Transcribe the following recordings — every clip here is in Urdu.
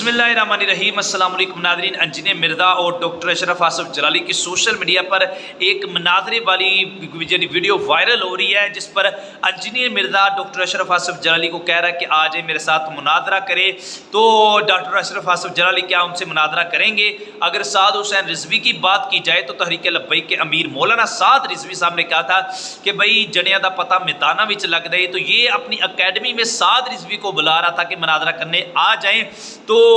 بسم اللہ الرحمن الرحیم۔ السلام علیکم ناظرین، انجینئر مرزا اور ڈاکٹر اشرف آصف جلالی کی سوشل میڈیا پر ایک مناظرے والی ویڈیو وائرل ہو رہی ہے، جس پر انجینئر مرزا ڈاکٹر اشرف آصف جلالی کو کہہ رہا ہے کہ آ جائے میرے ساتھ مناظرہ کرے۔ تو ڈاکٹر اشرف آصف جلالی کیا ان سے مناظرہ کریں گے؟ اگر سعد حسین رضوی کی بات کی جائے تو تحریک لبیک کے امیر مولانا سعد رضوی صاحب نے کہا تھا کہ بھائی جنیا دا پتہ میدانہ وچ لگ دے، تو یہ اپنی اکیڈمی میں سعد رضوی کو بلا رہا تھا کہ مناظرہ کرنے آ جائیں۔ تو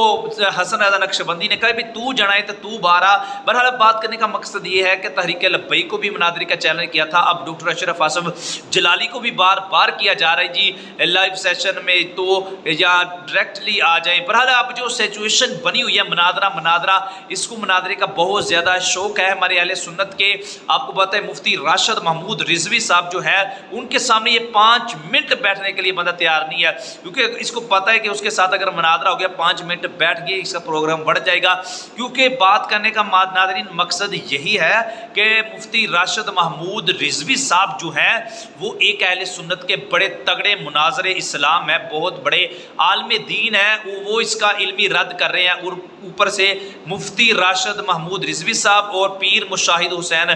حسن رضا نقشبندی نے کہا بھی تو جنائے تو تو بارا۔ بہرحال بات کرنے کا مقصد یہ ہے کہ تحریک لبیک کو بھی مناظرے کا چیلنج کیا تھا، اب ڈاکٹر اشرف آصف جلالی کو بھی بار بار کیا جا رہا ہے جی لائیو سیشن میں تو یا ڈائریکٹلی آ جائیں۔ بہرحال اب جو سچویشن بنی ہوئی ہے مناظرہ اس کو مناظرے کا بہت زیادہ شوق ہے ہمارے اہل سنت کے۔ آپ کو پتہ ہے مفتی راشد محمود رضوی صاحب جو ہے ان کے سامنے یہ 5 منٹ بیٹھنے کے لیے بندہ تیار نہیں ہے، کیونکہ اس کو پتہ ہے کہ اس کے ساتھ اگر مناظرہ ہو گیا 5 منٹ بیٹھ گئے اس کا پروگرام بڑھ جائے گا، کیونکہ بات کرنے کا ناظرین مقصد یہی ہے کہ مفتی راشد محمود رضوی صاحب جو ہیں وہ ایک اہل سنت کے بڑے تگڑے مناظر اسلام ہے، بہت بڑے عالم دین ہیں، وہ اس کا علمی رد کر رہے ہیں، اور اوپر سے مفتی راشد محمود رضوی صاحب اور پیر مشاہد حسین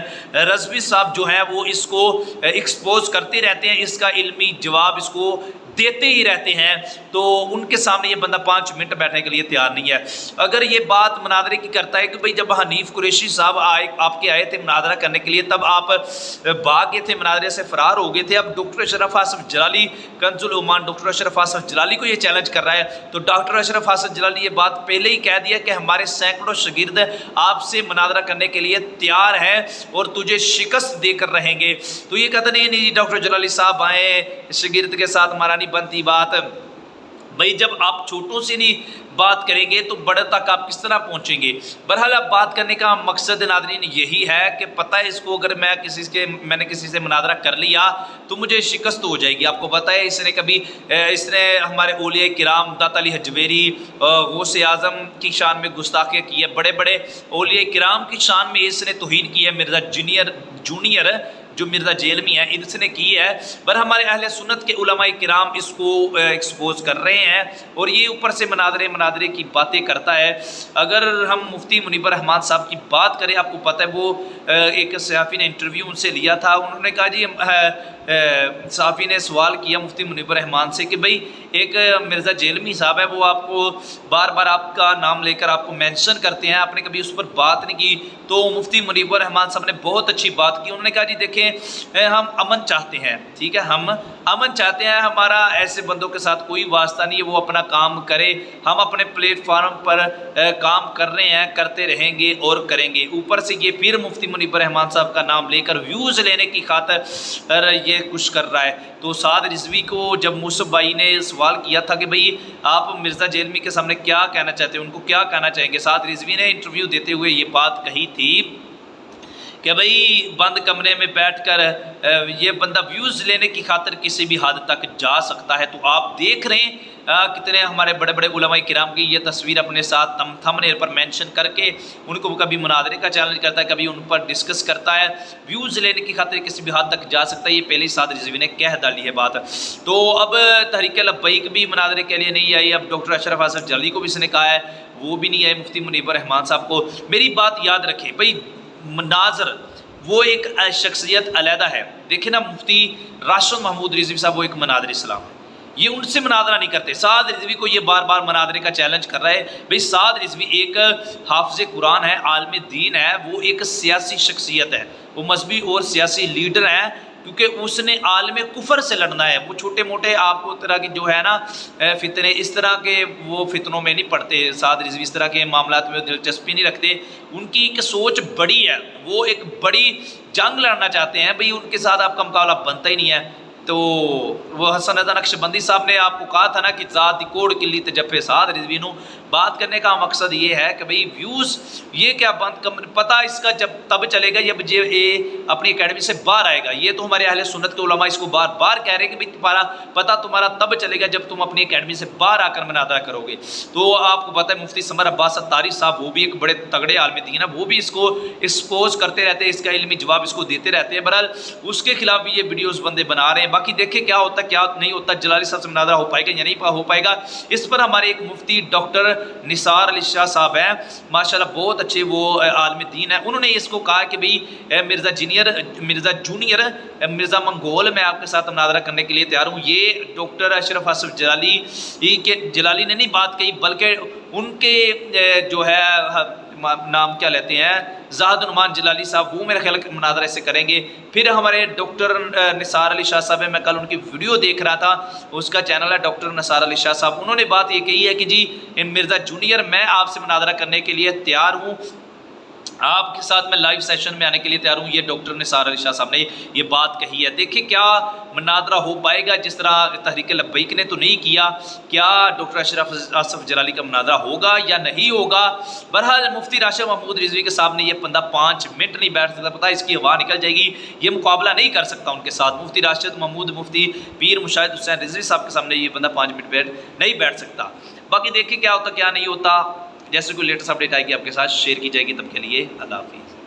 رضوی صاحب جو ہیں وہ اس کو ایکسپوز کرتے رہتے ہیں، اس کا علمی جواب اس کو دیتے ہی رہتے ہیں۔ تو ان کے سامنے یہ بندہ 5 منٹ بیٹھنے کے لیے تیار نہیں ہے۔ اگر یہ بات مناظرے کی کرتا ہے کہ بھئی جب حنیف قریشی صاحب آپ کے آئے تھے مناظرہ کرنے کے لیے تب آپ بھاگ گئے تھے، مناظرے سے فرار ہو گئے تھے، اب ڈاکٹر اشرف آصف جلالی کنز الایمان ڈاکٹر اشرف آصف جلالی کو یہ چیلنج کر رہا ہے، تو ڈاکٹر اشرف آصف جلالی یہ بات پہلے ہی کہہ دیا کہ ہمارے سینکڑوں شاگرد آپ سے مناظرہ کرنے کے لیے تیار ہیں اور تجھے شکست دے کر رہیں گے۔ تو یہ کہتا نہیں ڈاکٹر جلالی صاحب آئیں، شاگرد کے ساتھ ہمارا نہیں بنتی بات۔ بھئی جب آپ چھوٹوں سے نہیں بات کریں گے تو بڑے تک آپ کس طرح پہنچیں گے؟ بہرحال اب بات کرنے کا مقصد ناظرین یہی ہے کہ پتہ ہے اس کو اگر میں نے کسی سے مناظرہ کر لیا تو مجھے شکست ہو جائے گی۔ آپ کو پتہ ہے اس نے ہمارے اولیاء کرام داتا علی حجویری غوث اعظم کی شان میں گستاخیاں کی ہے، بڑے بڑے اولیاء کرام کی شان میں اس نے توہین کی ہے، مرزا جونیئر جو مرزا جیلمی ہے اس نے کی ہے، پر ہمارے اہل سنت کے علماء کرام اس کو ایکسپوز کر رہے ہیں اور یہ اوپر سے مناظرے کی باتیں کرتا ہے۔ اگر ہم مفتی منیب الرحمان صاحب کی بات کریں، آپ کو پتہ ہے وہ ایک صحافی نے انٹرویو ان سے لیا تھا، انہوں نے کہا جی صحافی نے سوال کیا مفتی منیب الرحمان سے کہ بھئی ایک مرزا جیلمی صاحب ہے وہ آپ کو بار بار آپ کا نام لے کر آپ کو مینشن کرتے ہیں، آپ نے کبھی اس پر بات نہیں کی۔ تو مفتی منیب الرحمان صاحب نے بہت اچھی بات کی، انہوں نے کہا جی دیکھیں ہم امن چاہتے ہیں، ٹھیک ہے، ہم امن چاہتے ہیں، ہمارا ایسے بندوں کے ساتھ کوئی واسطہ نہیں ہے، وہ اپنا کام کرے، ہم اپنے پلیٹ فارم پر کام کر رہے ہیں، کرتے رہیں گے اور کریں گے۔ اوپر سے یہ پھر مفتی منیب الرحمان صاحب کا نام لے کر ویوز لینے کی خاطر یہ کچھ کر رہا ہے۔ تو سعد رضوی کو جب موسف بھائی نے سوال کیا تھا کہ بھئی آپ مرزا جیلمی کے سامنے کیا کہنا چاہتے ہیں، ان کو کیا کہنا چاہیں گے، سعد رضوی نے انٹرویو دیتے ہوئے یہ بات کہی تھی کہ بھئی بند کمرے میں بیٹھ کر یہ بندہ ویوز لینے کی خاطر کسی بھی حد تک جا سکتا ہے۔ تو آپ دیکھ رہے ہیں کتنے ہمارے بڑے بڑے علماء کرام کی یہ تصویر اپنے ساتھ تھمبنیل پر مینشن کر کے ان کو کبھی مناظرے کا چیلنج کرتا ہے، کبھی ان پر ڈسکس کرتا ہے، ویوز لینے کی خاطر کسی بھی حد تک جا سکتا ہے، یہ پہلے ہی سعد رضوی نے کہہ ڈالی ہے بات۔ تو اب تحریک لبیک بھی مناظرے کے لیے نہیں آئی، اب ڈاکٹر اشرف آصف جلالی کو بھی اس نے کہا ہے وہ بھی نہیں آئے، مفتی منیب الرحمان صاحب کو۔ میری بات یاد رکھیں بھئی مناظر وہ ایک شخصیت علیحدہ ہے، دیکھیں نا مفتی راشد محمود رضوی صاحب وہ ایک مناظر اسلام ہے، یہ ان سے مناظرہ نہیں کرتے۔ سعد رضوی کو یہ بار بار مناظرے کا چیلنج کر رہا ہے، بھئی سعد رضوی ایک حافظ قرآن ہے، عالم دین ہے، وہ ایک سیاسی شخصیت ہے، وہ مذہبی اور سیاسی لیڈر ہیں، کیونکہ اس نے عالم کفر سے لڑنا ہے۔ وہ چھوٹے موٹے آپ کو طرح کی جو ہے نا فتنے اس طرح کے وہ فتنوں میں نہیں پڑتے، سعد رضوی اس طرح کے معاملات میں دلچسپی نہیں رکھتے، ان کی ایک سوچ بڑی ہے، وہ ایک بڑی جنگ لڑنا چاہتے ہیں، بھئی ان کے ساتھ آپ کا مقابلہ بنتا ہی نہیں ہے۔ تو وہ حسن رضا نقشبندی صاحب نے آپ کو کہا تھا نا کہ ذات دی کوڑ کلی تے جپے سعد رضوی نو۔ بات کرنے کا مقصد یہ ہے کہ بھئی ویوز یہ کیا پتہ اس کا جب تب چلے گا جب یہ اپنی اکیڈمی سے باہر آئے گا۔ یہ تو ہمارے اہل سنت کے علماء اس کو بار بار کہہ رہے ہیں کہ بھئی تمہارا تب چلے گا جب تم اپنی اکیڈمی سے باہر آ کر مناظرہ کرو گے۔ تو آپ کو پتہ ہے مفتی سمر عباس ستاری صاحب وہ بھی ایک بڑے تگڑے عالم دین ہیں، وہ بھی اس کو ایکسپوز کرتے رہتے ہیں، اس کا علمی جواب اس کو دیتے رہتے ہیں۔ بہرحال اس کے خلاف بھی یہ ویڈیوز بندے بنا رہے ہیں، باقی دیکھیں کیا ہوتا ہے کیا نہیں ہوتا، جلالی صاحب سے مناظرہ ہو پائے گا یا نہیں ہو پائے گا، اس پر ہمارے ایک مفتی ڈاکٹر نثار علی شاہ صاحب ہیں، ماشاءاللہ بہت اچھے وہ عالم دین ہیں، انہوں نے اس کو کہا کہ بھئی مرزا جونیئر مرزا منگول میں آپ کے ساتھ مناظرہ کرنے کے لیے تیار ہوں۔ یہ ڈاکٹر اشرف آصف جلالی نے نہیں بات کہی، بلکہ ان کے جو ہے نام کیا لیتے ہیں زاہد نعمان جلالی صاحب، وہ میرے خیال مناظرہ سے کریں گے۔ پھر ہمارے ڈاکٹر نثار علی شاہ صاحب ہیں، میں کل ان کی ویڈیو دیکھ رہا تھا، اس کا چینل ہے ڈاکٹر نثار علی شاہ صاحب، انہوں نے بات یہ کہی ہے کہ جی مرزا جونیئر میں آپ سے مناظرہ کرنے کے لیے تیار ہوں، آپ کے ساتھ میں لائیو سیشن میں آنے کے لیے تیار ہوں۔ یہ ڈاکٹر نثار علی شاہ صاحب نے یہ بات کہی ہے۔ دیکھیں کیا مناظرہ ہو پائے گا، جس طرح تحریک لبیک نے تو نہیں کیا، کیا ڈاکٹر اشرف آصف جلالی کا مناظرہ ہوگا یا نہیں ہوگا؟ بہرحال مفتی راشد محمود رضوی کے صاحب نے یہ بندہ 5 منٹ نہیں بیٹھ سکتا، پتہ ہے اس کی ہوا نکل جائے گی، یہ مقابلہ نہیں کر سکتا ان کے ساتھ۔ مفتی راشد محمود، مفتی پیر مشاہد حسین رضوی صاحب کے سامنے یہ بندہ 5 منٹ نہیں بیٹھ سکتا۔ باقی دیکھیں کیا ہوتا کیا نہیں ہوتا، جیسے کوئی لیٹسٹ اپڈیٹ آئے گی آپ کے ساتھ شیئر کی جائے گی، تب کے لیے اللہ حافظ۔